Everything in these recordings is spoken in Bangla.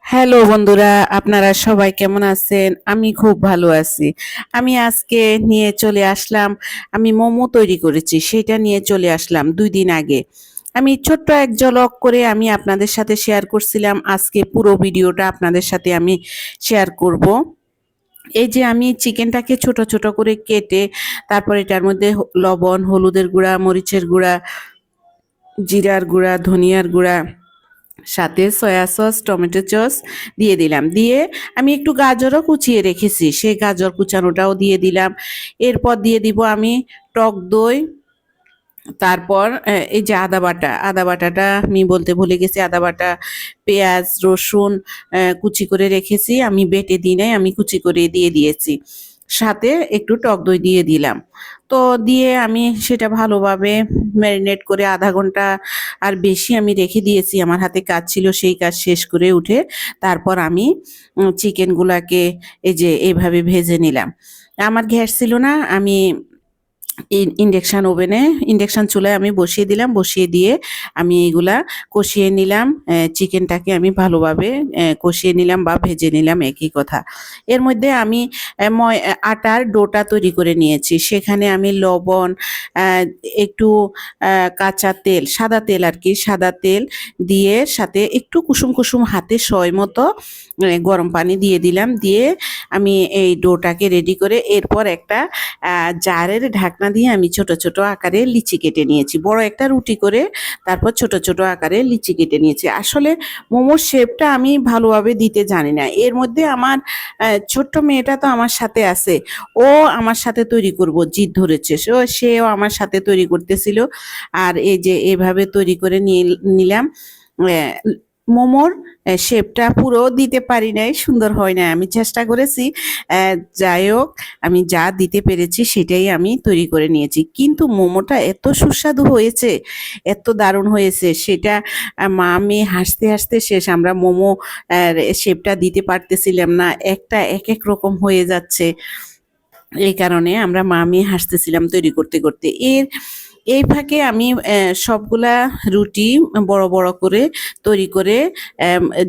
হ্যালো বন্ধুরা, আপনারা সবাই কেমন আছেন? আমি খুব ভালো আছি। আমি আজকে নিয়ে চলে আসলাম, আমি মোমো তৈরি করেছি সেটা নিয়ে চলে আসলাম 2 দিন আগে। আমি ছোট্ট এক ঝলক করে আমি আপনাদের সাথে শেয়ার করছিলাম, আজকে পুরো ভিডিওটা আপনাদের সাথে আমি শেয়ার করব। এই যে আমি চিকেনটাকে ছোট ছোট করে কেটে তারপর এটার মধ্যে লবণ, হলুদের গুঁড়া, মরিচের গুঁড়া, জিরার গুঁড়া, ধনিয়ার গুঁড়া, সাথে সয়া সস, টমেটো সস দিয়ে দিলাম। দিয়ে আমি একটু গাজরও কুচিয়ে রেখেছি, সেই গাজর কুচানোটাও দিয়ে দিলাম। এরপর দিয়ে দিব আমি টক দই। তারপর এই যে আদা বাটাটা আমি বলতে ভুলে গেছি, আদা বাটা, পেঁয়াজ, রসুন কুচি করে রেখেছি, আমি বেটে দিই নাই, আমি কুচি করে দিয়ে দিয়েছি। সাথে একটু টক দই দিয়ে দিলাম। তো দিয়ে আমি সেটা ভালোভাবে ম্যারিনেট করে আধা ঘন্টা আর বেশি আমি রেখে দিয়েছি। আমার হাতে কাজ ছিল, সেই কাজ শেষ করে উঠে তারপর আমি চিকেনগুলাকে এই যে এইভাবে ভেজে নিলাম। আমার গ্যাস ছিল না, আমি ইন্ডাকশান ওভেনে, ইন্ডাকশান চুলায় আমি বসিয়ে দিলাম। বসিয়ে দিয়ে আমি এইগুলা কষিয়ে নিলাম। চিকেনটাকে আমি ভালোভাবে কষিয়ে নিলাম বা ভেজে নিলাম, একই কথা। এর মধ্যে আমি আটার ডোটা তৈরি করে নিয়েছি। সেখানে আমি লবণ, একটু কাঁচা তেল, সাদা তেল আর কি, সাদা তেল দিয়ে সাথে একটু কুসুম কুসুম হাতে সয় মতো গরম পানি দিয়ে দিলাম। দিয়ে আমি এই ডোটাকে রেডি করে এরপর একটা জারের ঢাকনা দিয়ে আমি ছোট ছোট আকারে লিচি কেটে নিয়েছি, বড় একটা রুটি করে তারপর ছোট ছোট আকারে লিচি কেটে নিয়েছি। আসলে মোমোর শেপটা আমি ভালোভাবে দিতে জানি না। এর মধ্যে আমার ছোট্ট মেয়েটা তো আমার সাথে আছে, ও আমার সাথে তৈরি করব জিদ ধরেছে, সেও আমার সাথে তৈরি করতেছিল। আর এই যে এভাবে তৈরি করে নিলাম। আহ, মোমোর শেপটা পুরো দিতে পারি নাই, সুন্দর হয় না, আমি চেষ্টা করেছি। যাই হোক, আমি যা দিতে পেরেছি সেটাই আমি তৈরি করে নিয়েছি। কিন্তু মোমোটা এত সুস্বাদু হয়েছে, এত দারুণ হয়েছে, সেটা মা মেয়ে হাসতে হাসতে শেষ। আমরা মোমো শেপটা দিতে পারতেছিলাম না, একটা এক এক রকম হয়ে যাচ্ছে। এই কারণে আমরা মা মেয়ে হাসতেছিলাম তৈরি করতে করতে। এই ফাঁকে আমি সবগুলা রুটি বড় বড় করে তৈরি করে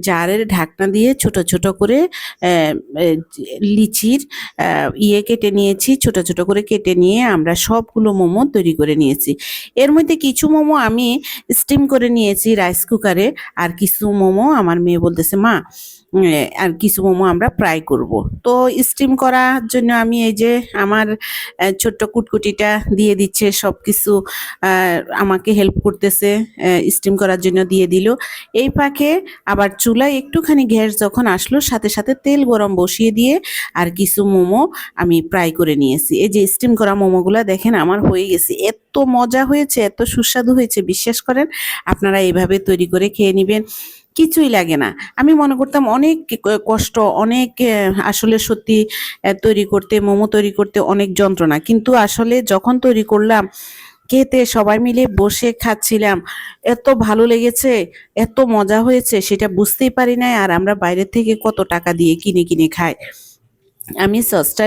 জারের ঢাকনা দিয়ে ছোট ছোট করে আহ, আহ, লিচির ইয়ে কেটে নিয়েছি, ছোট ছোট করে কেটে নিয়ে আমরা সবগুলো মোমো তৈরি করে নিয়েছি। এর মধ্যে কিছু মোমো আমি স্টিম করে নিয়েছি রাইস কুকারে, আর কিছু মোমো আমার মেয়ে বলতেছে মা আর কিছু মোমো আমরা ফ্রাই করব। তো স্টিম করার জন্য আমি এই যে আমার ছোট্ট কুটকুটিটা দিয়ে দিচ্ছে সব কিছু, আমাকে হেল্প করতেছে, স্টিম করার জন্য দিয়ে দিল। এই ফাঁকে আবার চুলায় একটুখানি গ্যাস যখন আসলো, সাথে সাথে তেল গরম বসিয়ে দিয়ে আর কিছু মোমো আমি ফ্রাই করে নিয়েছি। এই যে স্টিম করা মোমোগুলো দেখেন আমার হয়ে গেছে, এত মজা হয়েছে, এত সুস্বাদু হয়েছে, বিশ্বাস করেন। আপনারা এইভাবে তৈরি করে খেয়ে নেবেন, কিছুই লাগে না। আমি মনে করতাম অনেক কষ্ট, অনেক আসলে সত্যি তৈরি করতে, মোমো তৈরি করতে অনেক যন্ত্রণা, কিন্তু আসলে যখন তৈরি করলাম, খেতে সবাই মিলে বসে খাচ্ছিলাম, এত ভালো লেগেছে, এত মজা হয়েছে সেটা বুঝতেই পারি নাই। আর আমরা বাইরের থেকে কত টাকা দিয়ে কিনে কিনে খাই। আমি সসটা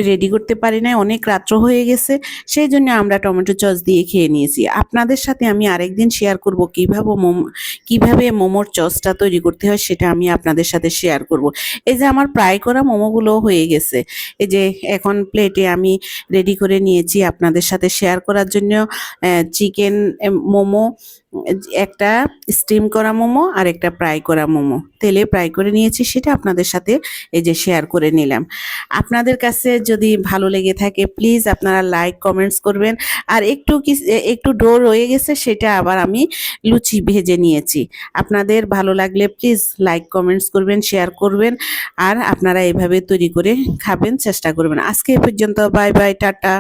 রেডি করতে পারি নাই, অনেক রাত্র হয়ে গেছে, সেই জন্য আমরা টমেটো সস দিয়ে খেয়ে নিয়েছি। আপনাদের সাথে আমি আরেকদিন শেয়ার করব কিভাবে মোমোর সসটা তৈরি করতে হয়, সেটা আমি আপনাদের সাথে শেয়ার করব। এই যে আমার ফ্রাই করা মোমোগুলো হয়ে গেছে, এই যে এখন প্লেটে আমি রেডি করে নিয়েছি আপনাদের সাথে শেয়ার করার জন্য। চিকেন মোমো, একটা স্টিম করা মোমো আর একটা ফ্রাই করা মোমো, তেলে ফ্রাই করে নিয়েছি, সেটা আপনাদের সাথে এই যে শেয়ার করে নিলাম। আপনাদের কাছে যদি ভালো লেগে থাকে প্লিজ আপনারা লাইক কমেন্টস করবেন। আর একটু ডো রয়ে গেছে, সেটা আবার আমি লুচি ভেজে নিয়েছি। আপনাদের ভালো লাগলে প্লিজ লাইক কমেন্টস করবেন, শেয়ার করবেন, আর আপনারা এভাবে তৈরি করে খাবেন, চেষ্টা করবেন। আজকে এ পর্যন্ত, বাই বাই, টাটা।